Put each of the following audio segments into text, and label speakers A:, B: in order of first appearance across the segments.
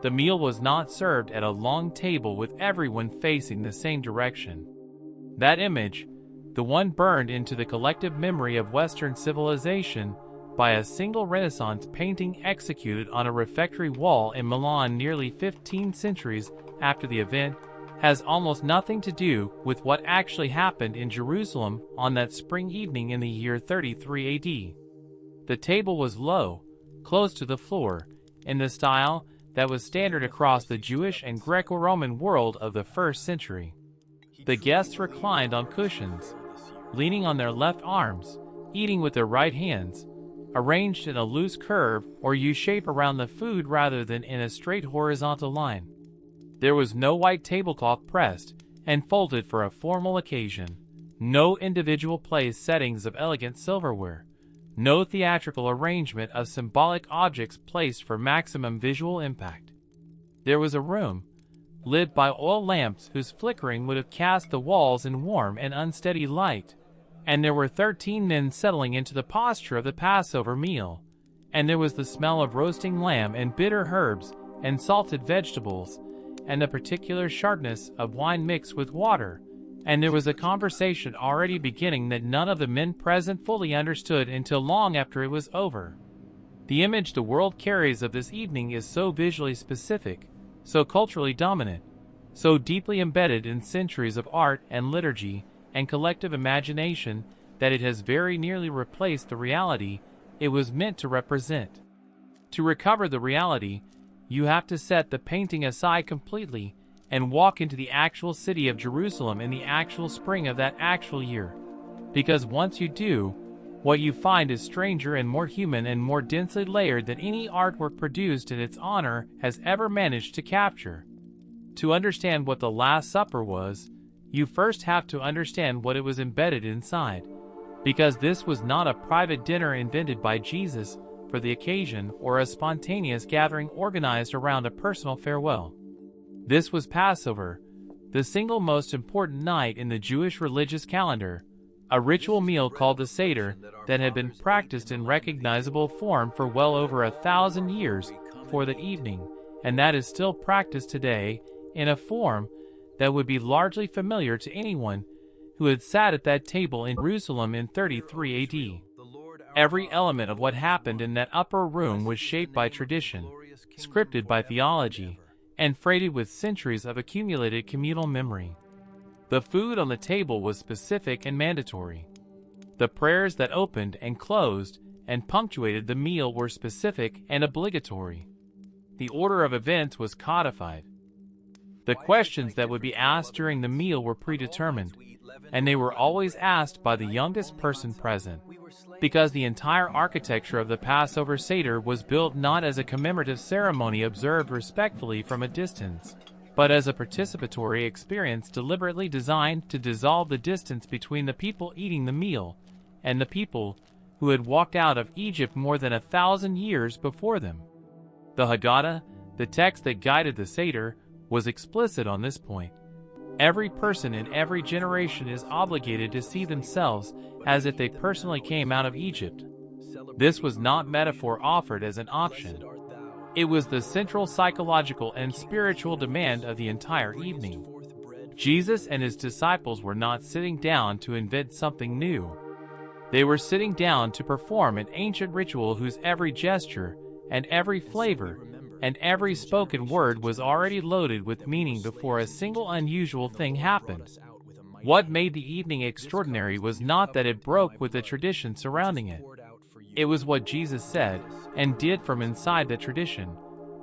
A: The meal was not served at a long table with everyone facing the same direction. That image, the one burned into the collective memory of Western civilization by a single Renaissance painting executed on a refectory wall in Milan nearly 15 centuries after the event, has almost nothing to do with what actually happened in Jerusalem on that spring evening in the year 33 AD. The table was low, close to the floor, in the style that was standard across the Jewish and Greco-Roman world of the first century. The guests reclined on cushions, leaning on their left arms, eating with their right hands, arranged in a loose curve or U-shape around the food rather than in a straight horizontal line. There was no white tablecloth pressed and folded for a formal occasion, no individual place settings of elegant silverware, no theatrical arrangement of symbolic objects placed for maximum visual impact. There was a room, lit by oil lamps whose flickering would have cast the walls in warm and unsteady light, and there were 13 men settling into the posture of the Passover meal, and there was the smell of roasting lamb and bitter herbs and salted vegetables, and the particular sharpness of wine mixed with water, and there was a conversation already beginning that none of the men present fully understood until long after it was over. The image the world carries of this evening is so visually specific, so culturally dominant, so deeply embedded in centuries of art and liturgy and collective imagination that it has very nearly replaced the reality it was meant to represent. To recover the reality, you have to set the painting aside completely and walk into the actual city of Jerusalem in the actual spring of that actual year. Because once you do, what you find is stranger and more human and more densely layered than any artwork produced in its honor has ever managed to capture. To understand what the Last Supper was, you first have to understand what it was embedded inside. Because this was not a private dinner invented by Jesus for the occasion or a spontaneous gathering organized around a personal farewell. This was Passover, the single most important night in the Jewish religious calendar, a ritual meal called the Seder that had been practiced in recognizable form for well over 1,000 years for that evening, and that is still practiced today in a form that would be largely familiar to anyone who had sat at that table in Jerusalem in 33 AD. Every element of what happened in that upper room was shaped by tradition, scripted by theology, and freighted with centuries of accumulated communal memory. The food on the table was specific and mandatory. The prayers that opened and closed and punctuated the meal were specific and obligatory. The order of events was codified. The questions that would be asked during the meal were predetermined, and they were always asked by the youngest person present, because the entire architecture of the Passover Seder was built not as a commemorative ceremony observed respectfully from a distance, but as a participatory experience deliberately designed to dissolve the distance between the people eating the meal and the people who had walked out of Egypt more than 1,000 years before them. The Haggadah, the text that guided the Seder, was explicit on this point. Every person in every generation is obligated to see themselves as if they personally came out of Egypt. This was not metaphor offered as an option. It was the central psychological and spiritual demand of the entire evening. Jesus and his disciples were not sitting down to invent something new. They were sitting down to perform an ancient ritual whose every gesture and every flavor and every spoken word was already loaded with meaning before a single unusual thing happened. What made the evening extraordinary was not that it broke with the tradition surrounding it. It was what Jesus said and did from inside the tradition,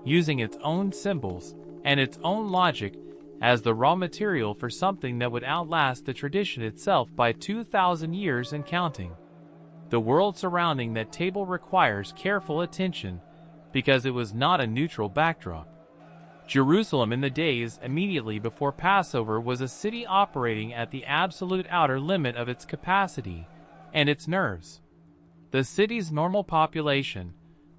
A: using its own symbols and its own logic as the raw material for something that would outlast the tradition itself by 2,000 years and counting. The world surrounding that table requires careful attention because it was not a neutral backdrop. Jerusalem in the days immediately before Passover was a city operating at the absolute outer limit of its capacity and its nerves. The city's normal population,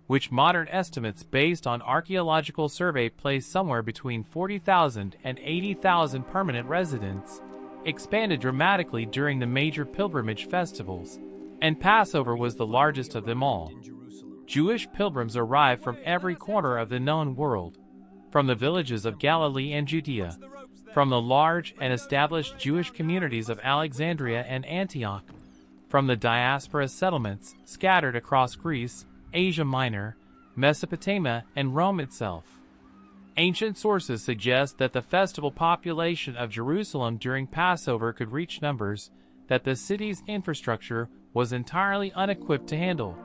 A: which modern estimates based on archaeological survey place somewhere between 40,000 and 80,000 permanent residents, expanded dramatically during the major pilgrimage festivals, and Passover was the largest of them all. Jewish pilgrims arrived from every corner of the known world. from the villages of Galilee and Judea, from the large and established Jewish communities of Alexandria and Antioch, from the diaspora settlements scattered across Greece, Asia Minor, Mesopotamia, and Rome itself. Ancient sources suggest that the festival population of Jerusalem during Passover could reach numbers that the city's infrastructure was entirely unequipped to handle,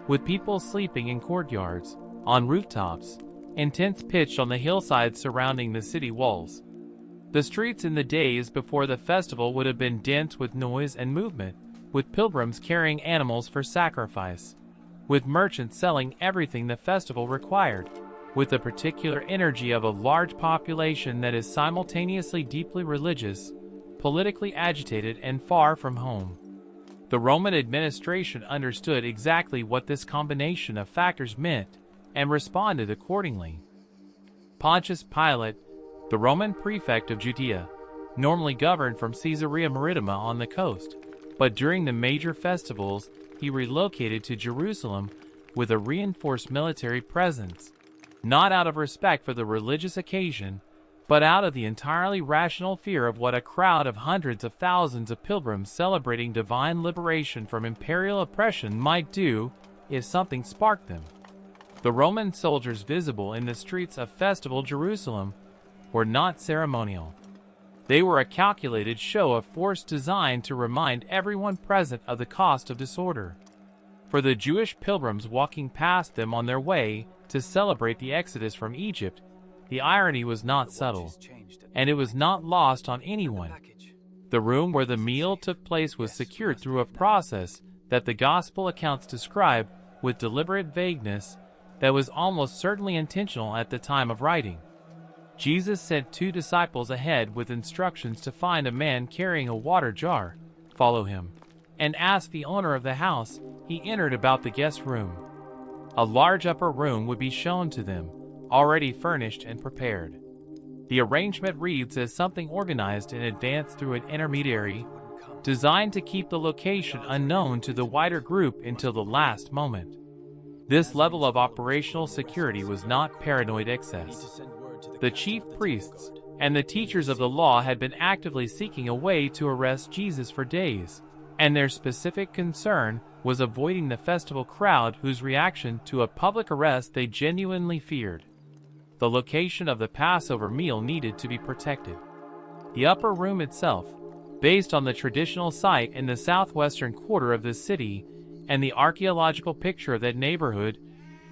A: with people sleeping in courtyards, on rooftops, and tents pitched on the hillsides surrounding the city walls. The streets in the days before the festival would have been dense with noise and movement, with pilgrims carrying animals for sacrifice, with merchants selling everything the festival required, with the particular energy of a large population that is simultaneously deeply religious, politically agitated, and far from home. The Roman administration understood exactly what this combination of factors meant and responded accordingly. Pontius Pilate, the Roman prefect of Judea, normally governed from Caesarea Maritima on the coast, but during the major festivals he relocated to Jerusalem with a reinforced military presence, not out of respect for the religious occasion, but out of the entirely rational fear of what a crowd of hundreds of thousands of pilgrims celebrating divine liberation from imperial oppression might do if something sparked them. The Roman soldiers visible in the streets of festival Jerusalem were not ceremonial. They were a calculated show of force designed to remind everyone present of the cost of disorder. For the Jewish pilgrims walking past them on their way to celebrate the Exodus from Egypt, the irony was not subtle, and it was not lost on anyone. The room where the meal took place was secured through a process that the Gospel accounts describe with deliberate vagueness that was almost certainly intentional at the time of writing. Jesus sent 2 disciples ahead with instructions to find a man carrying a water jar, follow him, and ask the owner of the house. He entered about the guest room. A large upper room would be shown to them, already furnished and prepared. The arrangement reads as something organized in advance through an intermediary, designed to keep the location unknown to the wider group until the last moment. This level of operational security was not paranoid excess. The chief priests and the teachers of the law had been actively seeking a way to arrest Jesus for days, and their specific concern was avoiding the festival crowd whose reaction to a public arrest they genuinely feared. The location of the Passover meal needed to be protected. The upper room itself, based on the traditional site in the southwestern quarter of the city and the archaeological picture of that neighborhood,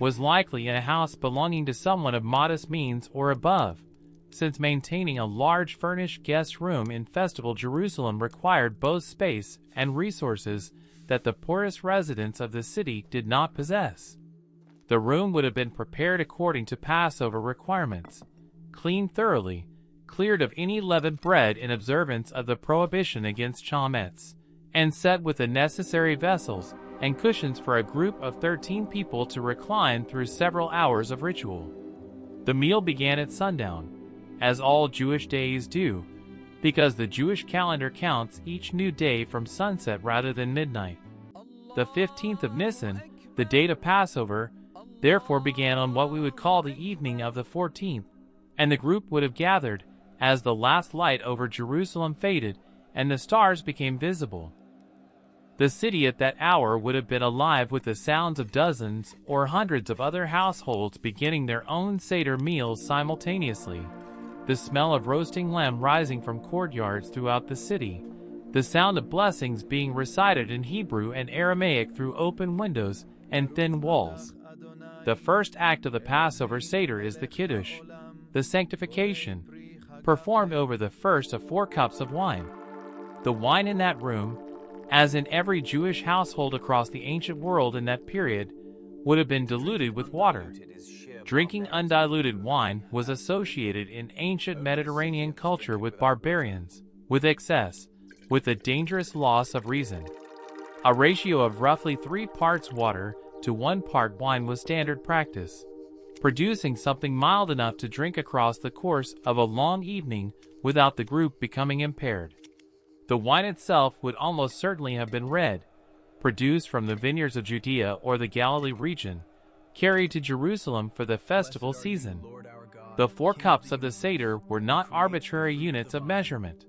A: was likely in a house belonging to someone of modest means or above, since maintaining a large furnished guest room in festival Jerusalem required both space and resources that the poorest residents of the city did not possess. The room would have been prepared according to Passover requirements, cleaned thoroughly, cleared of any leavened bread in observance of the prohibition against chametz, and set with the necessary vessels and cushions for a group of 13 people to recline through several hours of ritual. The meal began at sundown, as all Jewish days do, because the Jewish calendar counts each new day from sunset rather than midnight. The 15th of Nisan, the date of Passover, therefore began on what we would call the evening of the 14th, and the group would have gathered as the last light over Jerusalem faded and the stars became visible. The city at that hour would have been alive with the sounds of dozens or hundreds of other households beginning their own Seder meals simultaneously, the smell of roasting lamb rising from courtyards throughout the city, the sound of blessings being recited in Hebrew and Aramaic through open windows and thin walls. The first act of the Passover Seder is the Kiddush, the sanctification, performed over the first of 4 cups of wine. The wine in that room, as in every Jewish household across the ancient world in that period, would have been diluted with water. Drinking undiluted wine was associated in ancient Mediterranean culture with barbarians, with excess, with the dangerous loss of reason. A ratio of roughly 3 parts water to 1 part wine was standard practice, producing something mild enough to drink across the course of a long evening without the group becoming impaired. The wine itself would almost certainly have been red, produced from the vineyards of Judea or the Galilee region, carried to Jerusalem for the festival season. The 4 cups of the Seder were not arbitrary units of measurement.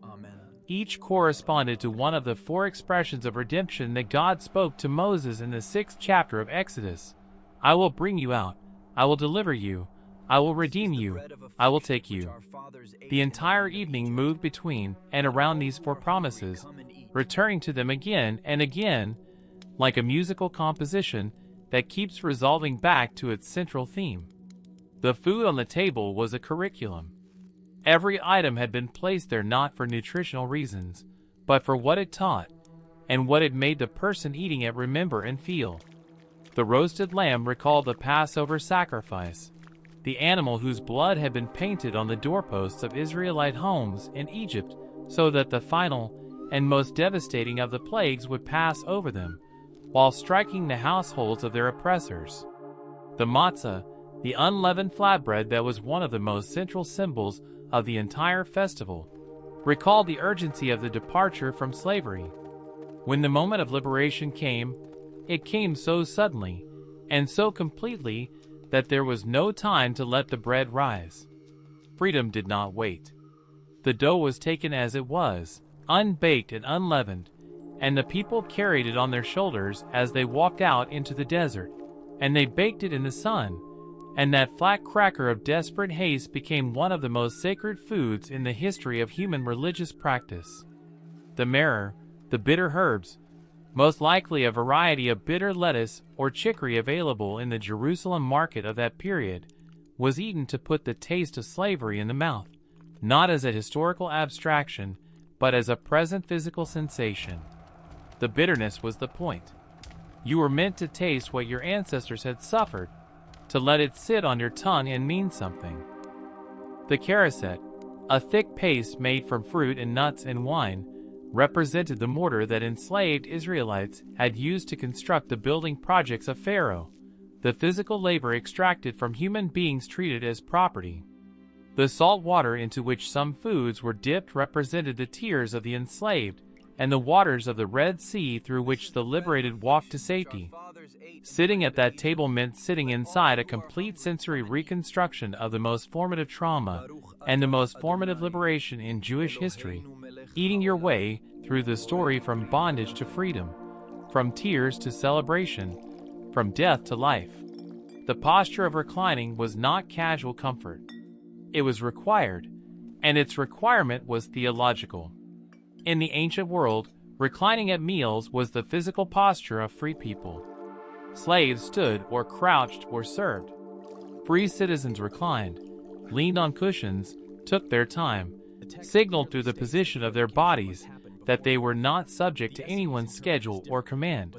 A: Each corresponded to one of the 4 expressions of redemption that God spoke to Moses in the 6th chapter of Exodus. I will bring you out. I will deliver you. I will redeem you. I will take you. The entire evening moved between and around these 4 promises, returning to them again and again, like a musical composition that keeps resolving back to its central theme. The food on the table was a curriculum. Every item had been placed there not for nutritional reasons, but for what it taught, and what it made the person eating it remember and feel. The roasted lamb recalled the Passover sacrifice, the animal whose blood had been painted on the doorposts of Israelite homes in Egypt so that the final and most devastating of the plagues would pass over them, while striking the households of their oppressors. The matzah, the unleavened flatbread that was one of the most central symbols of the entire festival, recalled the urgency of the departure from slavery. When the moment of liberation came, it came so suddenly and so completely that there was no time to let the bread rise. Freedom did not wait. The dough was taken as it was, unbaked and unleavened, and the people carried it on their shoulders as they walked out into the desert, and they baked it in the sun, and that flat cracker of desperate haste became one of the most sacred foods in the history of human religious practice. The maror, the bitter herbs, most likely a variety of bitter lettuce or chicory available in the Jerusalem market of that period, was eaten to put the taste of slavery in the mouth, not as a historical abstraction, but as a present physical sensation. The bitterness was the point. You were meant to taste what your ancestors had suffered, to let it sit on your tongue and mean something. The charoset, a thick paste made from fruit and nuts and wine, represented the mortar that enslaved Israelites had used to construct the building projects of Pharaoh, the physical labor extracted from human beings treated as property. The salt water into which some foods were dipped represented the tears of the enslaved, and the waters of the Red Sea through which the liberated walked to safety. Sitting at that table meant sitting inside a complete sensory reconstruction of the most formative trauma and the most formative liberation in Jewish history, eating your way through the story from bondage to freedom, from tears to celebration, from death to life. The posture of reclining was not casual comfort. It was required, and its requirement was theological. In the ancient world, reclining at meals was the physical posture of free people. Slaves stood or crouched or served. Free citizens reclined, leaned on cushions, took their time, signaled through the position of their bodies that they were not subject to anyone's schedule or command.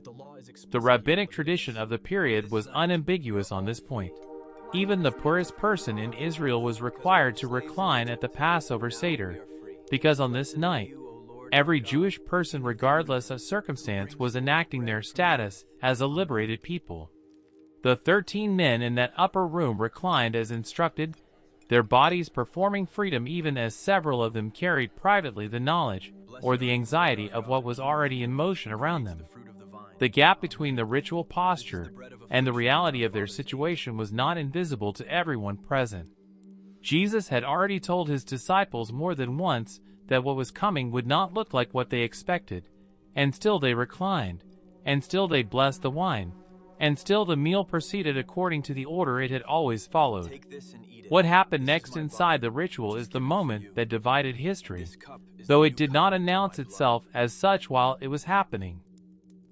A: The rabbinic tradition of the period was unambiguous on this point. Even the poorest person in Israel was required to recline at the Passover Seder, because on this night, every Jewish person, regardless of circumstance, was enacting their status as a liberated people. The 13 men in that upper room reclined as instructed, their bodies performing freedom even as several of them carried privately the knowledge or the anxiety of what was already in motion around them. The gap between the ritual posture and the reality of their situation was not invisible to everyone present. Jesus had already told his disciples more than once that what was coming would not look like what they expected, and still they reclined, and still they blessed the wine, and still the meal proceeded according to the order it had always followed. What happened next inside the ritual is the moment that divided history, though it did not announce itself as such while it was happening.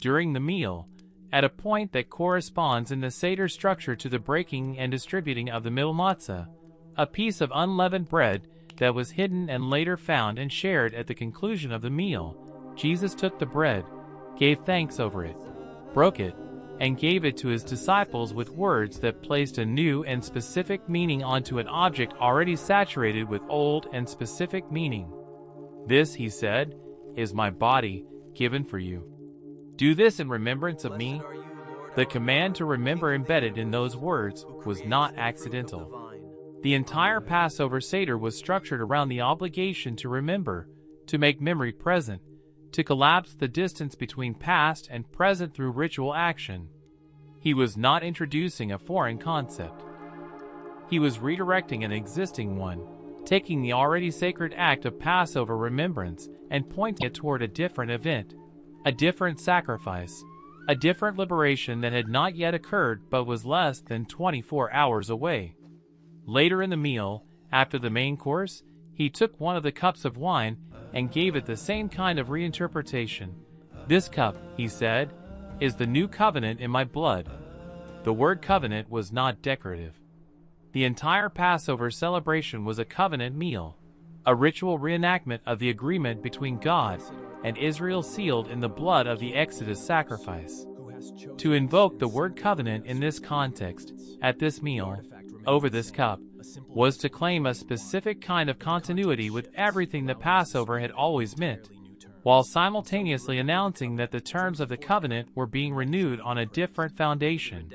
A: During the meal, at a point that corresponds in the Seder structure to the breaking and distributing of the middle matzah, a piece of unleavened bread that was hidden and later found and shared at the conclusion of the meal, Jesus took the bread, gave thanks over it, broke it, and gave it to his disciples with words that placed a new and specific meaning onto an object already saturated with old and specific meaning. "This," he said, "is my body, given for you. Do this in remembrance of me." The command to remember embedded in those words was not accidental. The entire Passover Seder was structured around the obligation to remember, to make memory present, to collapse the distance between past and present through ritual action. He was not introducing a foreign concept. He was redirecting an existing one, taking the already sacred act of Passover remembrance and pointing it toward a different event, a different sacrifice, a different liberation that had not yet occurred but was less than 24 hours away. Later in the meal, after the main course, he took one of the cups of wine and gave it the same kind of reinterpretation. "This cup," he said, "is the new covenant in my blood." The word covenant was not decorative. The entire Passover celebration was a covenant meal, a ritual reenactment of the agreement between God and Israel sealed in the blood of the Exodus sacrifice. To invoke the word covenant in this context, at this meal, over this cup, was to claim a specific kind of continuity with everything the Passover had always meant, while simultaneously announcing that the terms of the covenant were being renewed on a different foundation.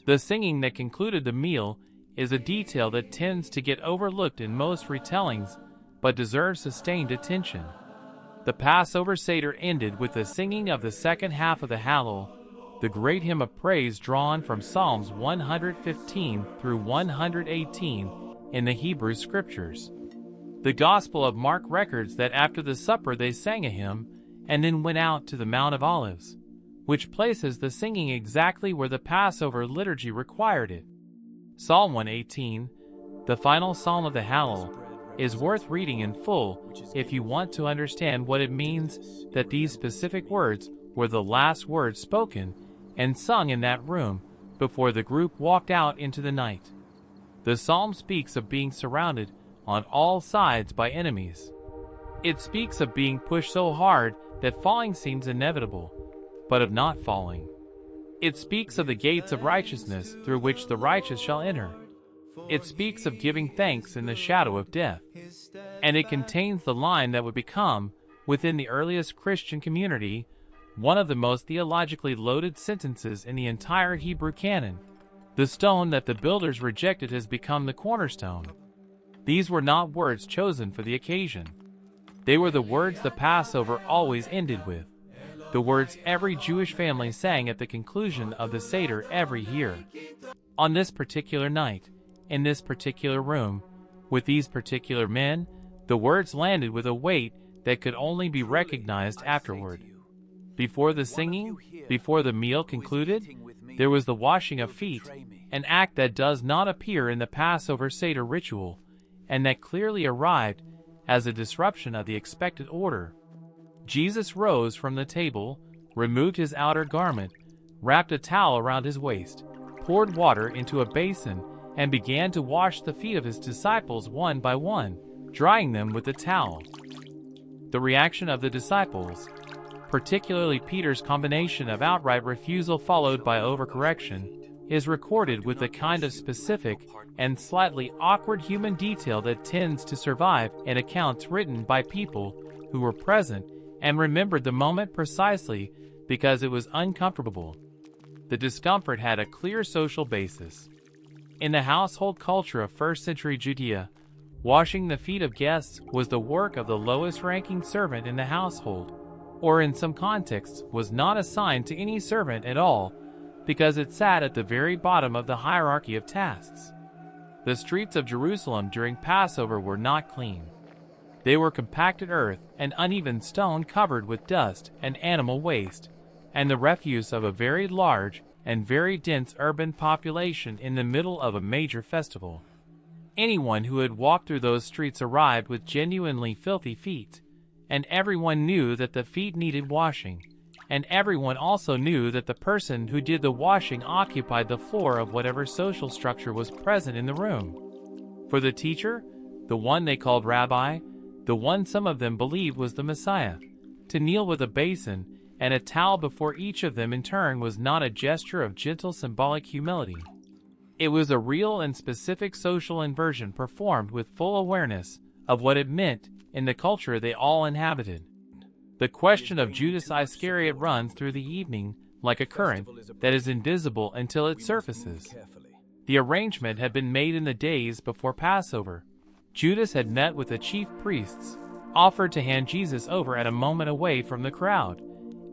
A: The singing that concluded the meal is a detail that tends to get overlooked in most retellings, but deserves sustained attention. The Passover Seder ended with the singing of the second half of the Hallel, the great hymn of praise drawn from Psalms 115 through 118 in the Hebrew Scriptures. The Gospel of Mark records that after the supper they sang a hymn, and then went out to the Mount of Olives, which places the singing exactly where the Passover liturgy required it. Psalm 118, the final psalm of the Hallel, is worth reading in full if you want to understand what it means that these specific words were the last words spoken and sung in that room before the group walked out into the night. The psalm speaks of being surrounded on all sides by enemies. It speaks of being pushed so hard that falling seems inevitable, but of not falling. It speaks of the gates of righteousness through which the righteous shall enter. It speaks of giving thanks in the shadow of death. And it contains the line that would become, within the earliest Christian community, one of the most theologically loaded sentences in the entire Hebrew canon. "The stone that the builders rejected has become the cornerstone." These were not words chosen for the occasion. They were the words the Passover always ended with, the words every Jewish family sang at the conclusion of the Seder every year. On this particular night, in this particular room, with these particular men, the words landed with a weight that could only be recognized afterward. Before the singing, before the meal concluded, there was the washing of feet, an act that does not appear in the Passover Seder ritual, and that clearly arrived as a disruption of the expected order. Jesus rose from the table, removed his outer garment, wrapped a towel around his waist, poured water into a basin, and began to wash the feet of his disciples one by one, drying them with the towel. The reaction of the disciples, particularly Peter's combination of outright refusal followed by overcorrection, is recorded with the kind of specific and slightly awkward human detail that tends to survive in accounts written by people who were present and remembered the moment precisely because it was uncomfortable. The discomfort had a clear social basis. In the household culture of first-century Judea, washing the feet of guests was the work of the lowest-ranking servant in the household, or in some contexts was not assigned to any servant at all, because it sat at the very bottom of the hierarchy of tasks. The streets of Jerusalem during Passover were not clean. They were compacted earth and uneven stone covered with dust and animal waste, and the refuse of a very large and very dense urban population in the middle of a major festival. Anyone who had walked through those streets arrived with genuinely filthy feet, and everyone knew that the feet needed washing, and everyone also knew that the person who did the washing occupied the floor of whatever social structure was present in the room. For the teacher, the one they called rabbi, the one some of them believed was the Messiah, to kneel with a basin and a towel before each of them in turn was not a gesture of gentle symbolic humility. It was a real and specific social inversion performed with full awareness of what it meant in the culture they all inhabited. The question of Judas Iscariot runs through the evening like a current that is invisible until it surfaces. The arrangement had been made in the days before Passover. Judas had met with the chief priests, offered to hand Jesus over at a moment away from the crowd,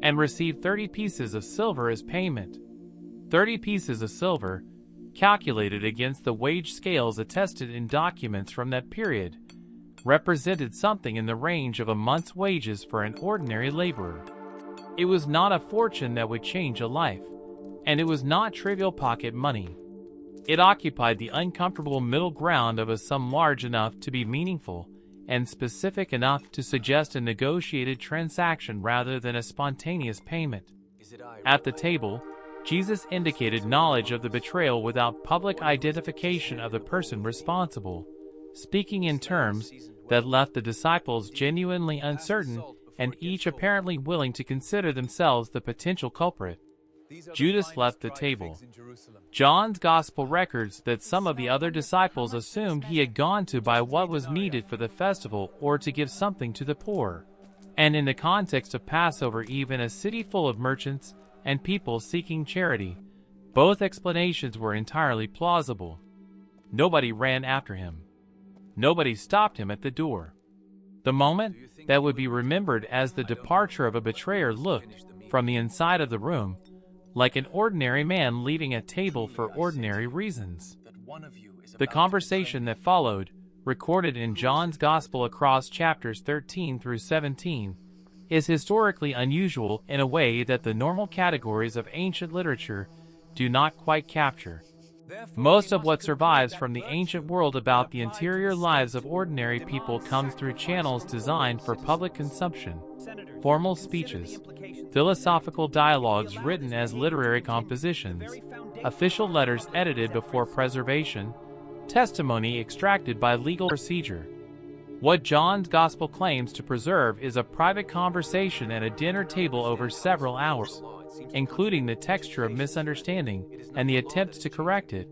A: and received 30 pieces of silver as payment. 30 pieces of silver, calculated against the wage scales attested in documents from that period, represented something in the range of a month's wages for an ordinary laborer. It was not a fortune that would change a life, and it was not trivial pocket money. It occupied the uncomfortable middle ground of a sum large enough to be meaningful and specific enough to suggest a negotiated transaction rather than a spontaneous payment. At the table, Jesus indicated knowledge of the betrayal without public identification of the person responsible, speaking in terms that left the disciples genuinely uncertain and each apparently willing to consider themselves the potential culprit. Judas left the table. John's Gospel records that some of the other disciples assumed he had gone to buy what was needed for the festival or to give something to the poor. And in the context of Passover, even a city full of merchants and people seeking charity, both explanations were entirely plausible. Nobody ran after him. Nobody stopped him at the door. The moment that would be remembered as the departure of a betrayer looked, from the inside of the room, like an ordinary man leaving a table for ordinary reasons. The conversation that followed, recorded in John's Gospel across chapters 13 through 17, is historically unusual in a way that the normal categories of ancient literature do not quite capture. Most of what survives from the ancient world about the interior lives of ordinary people comes through channels designed for public consumption: formal speeches, philosophical dialogues written as literary compositions, official letters edited before preservation, testimony extracted by legal procedure. What John's Gospel claims to preserve is a private conversation at a dinner table over several hours, including the texture of misunderstanding and the attempts to correct it,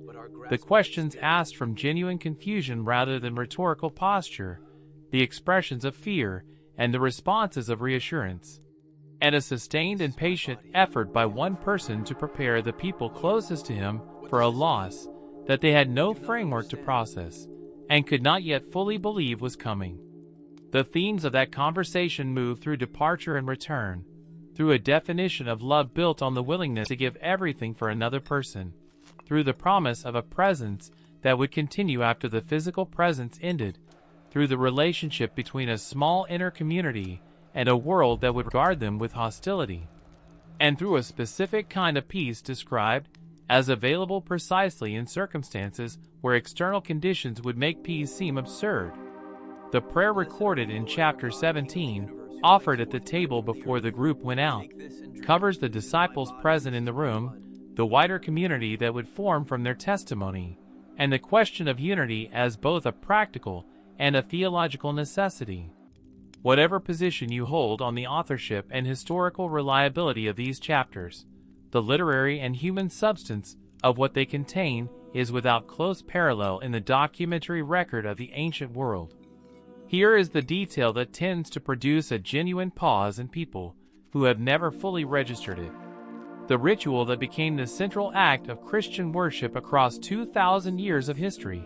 A: the questions asked from genuine confusion rather than rhetorical posture, the expressions of fear, and the responses of reassurance, and a sustained and patient effort by one person to prepare the people closest to him for a loss that they had no framework to process and could not yet fully believe was coming. The themes of that conversation move through departure and return, through a definition of love built on the willingness to give everything for another person, through the promise of a presence that would continue after the physical presence ended, through the relationship between a small inner community and a world that would regard them with hostility, and through a specific kind of peace described as available precisely in circumstances where external conditions would make peace seem absurd. The prayer recorded in chapter 17, offered at the table before the group went out, covers the disciples present in the room, the wider community that would form from their testimony, and the question of unity as both a practical and a theological necessity. Whatever position you hold on the authorship and historical reliability of these chapters, the literary and human substance of what they contain is without close parallel in the documentary record of the ancient world. Here is the detail that tends to produce a genuine pause in people who have never fully registered it. The ritual that became the central act of Christian worship across 2,000 years of history,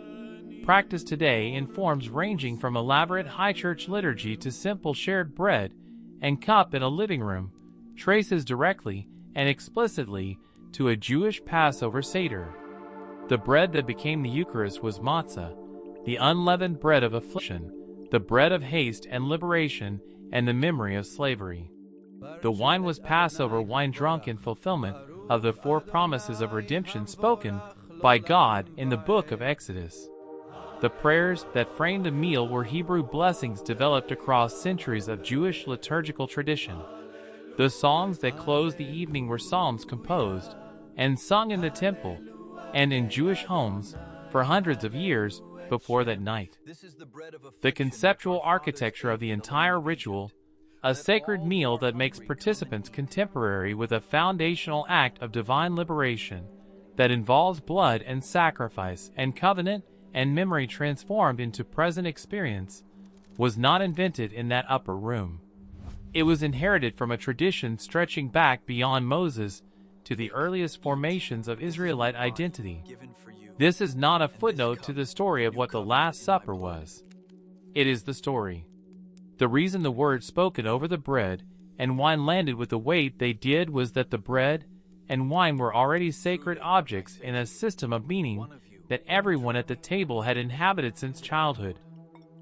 A: practiced today in forms ranging from elaborate high church liturgy to simple shared bread and cup in a living room, traces directly and explicitly to a Jewish Passover Seder. The bread that became the Eucharist was matzah, the unleavened bread of affliction, the bread of haste and liberation, and the memory of slavery. The wine was Passover wine drunk in fulfillment of the 4 promises of redemption spoken by God in the book of Exodus. The prayers that framed the meal were Hebrew blessings developed across centuries of Jewish liturgical tradition. The songs that closed the evening were psalms composed and sung in the temple and in Jewish homes for hundreds of years before that night. The conceptual architecture of the entire ritual, a sacred meal that makes participants contemporary with a foundational act of divine liberation that involves blood and sacrifice and covenant and memory transformed into present experience, was not invented in that upper room. It was inherited from a tradition stretching back beyond Moses to the earliest formations of Israelite identity. This is not a footnote to the story of what the Last Supper was. It is the story. The reason the words spoken over the bread and wine landed with the weight they did was that the bread and wine were already sacred objects in a system of meaning that everyone at the table had inhabited since childhood.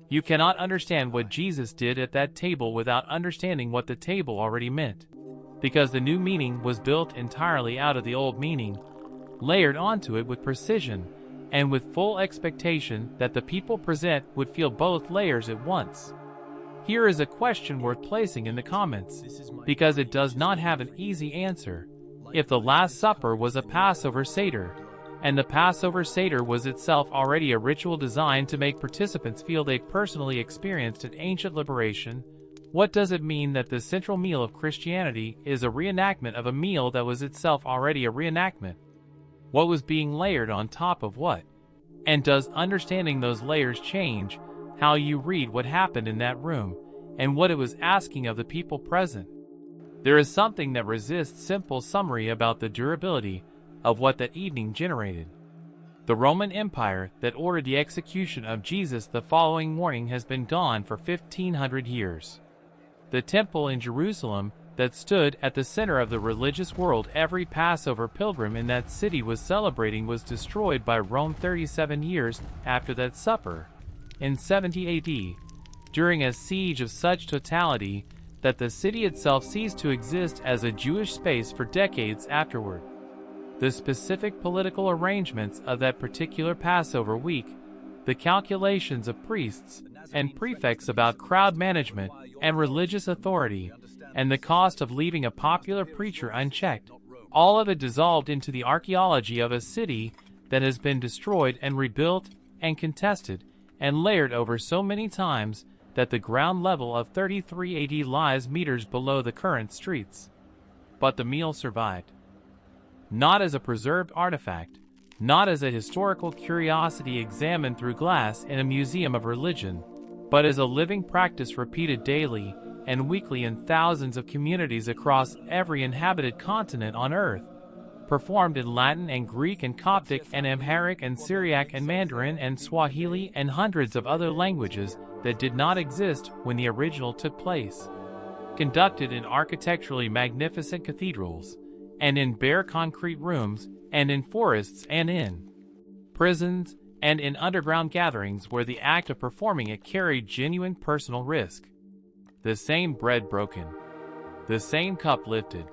A: You cannot understand what Jesus did at that table without understanding what the table already meant, because the new meaning was built entirely out of the old meaning, layered onto it with precision, and with full expectation that the people present would feel both layers at once. Here is a question worth placing in the comments, because it does not have an easy answer. If the Last Supper was a Passover Seder, and the Passover Seder was itself already a ritual designed to make participants feel they personally experienced an ancient liberation, what does it mean that the central meal of Christianity is a reenactment of a meal that was itself already a reenactment? What was being layered on top of what? And does understanding those layers change how you read what happened in that room, and what it was asking of the people present? There is something that resists simple summary about the durability of what that evening generated. The Roman Empire that ordered the execution of Jesus the following morning has been gone for 1,500 years. The temple in Jerusalem that stood at the center of the religious world every Passover pilgrim in that city was celebrating was destroyed by Rome 37 years after that supper, in 70 AD, during a siege of such totality that the city itself ceased to exist as a Jewish space for decades afterward. The specific political arrangements of that particular Passover week, the calculations of priests and prefects about crowd management and religious authority, and the cost of leaving a popular preacher unchecked, all of it dissolved into the archaeology of a city that has been destroyed and rebuilt and contested and layered over so many times that the ground level of 33 AD lies meters below the current streets. But the meal survived. Not as a preserved artifact, not as a historical curiosity examined through glass in a museum of religion, but as a living practice repeated daily and weekly in thousands of communities across every inhabited continent on Earth, performed in Latin and Greek and Coptic and Amharic and Syriac and Mandarin and Swahili and hundreds of other languages that did not exist when the original took place. Conducted in architecturally magnificent cathedrals, and in bare concrete rooms, and in forests and in prisons, and in underground gatherings where the act of performing it carried genuine personal risk. The same bread broken, the same cup lifted,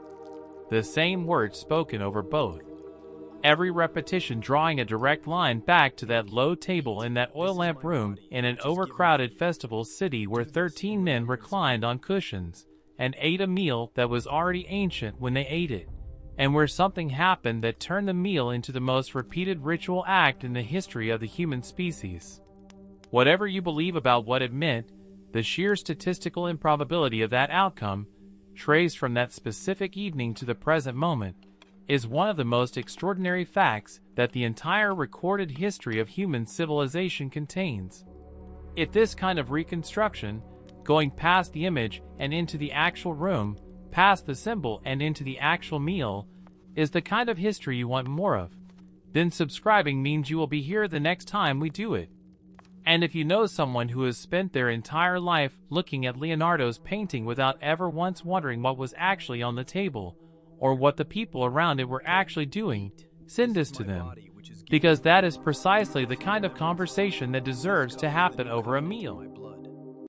A: the same words spoken over both. Every repetition drawing a direct line back to that low table in that oil lamp room in an overcrowded festival city where 13 men reclined on cushions and ate a meal that was already ancient when they ate it, and where something happened that turned the meal into the most repeated ritual act in the history of the human species. Whatever you believe about what it meant, the sheer statistical improbability of that outcome, traced from that specific evening to the present moment, is one of the most extraordinary facts that the entire recorded history of human civilization contains. If this kind of reconstruction, going past the image and into the actual room, past the symbol and into the actual meal, is the kind of history you want more of, then subscribing means you will be here the next time we do it. And if you know someone who has spent their entire life looking at Leonardo's painting without ever once wondering what was actually on the table, or what the people around it were actually doing, send this to them, because that is precisely the kind of conversation that deserves to happen over a meal.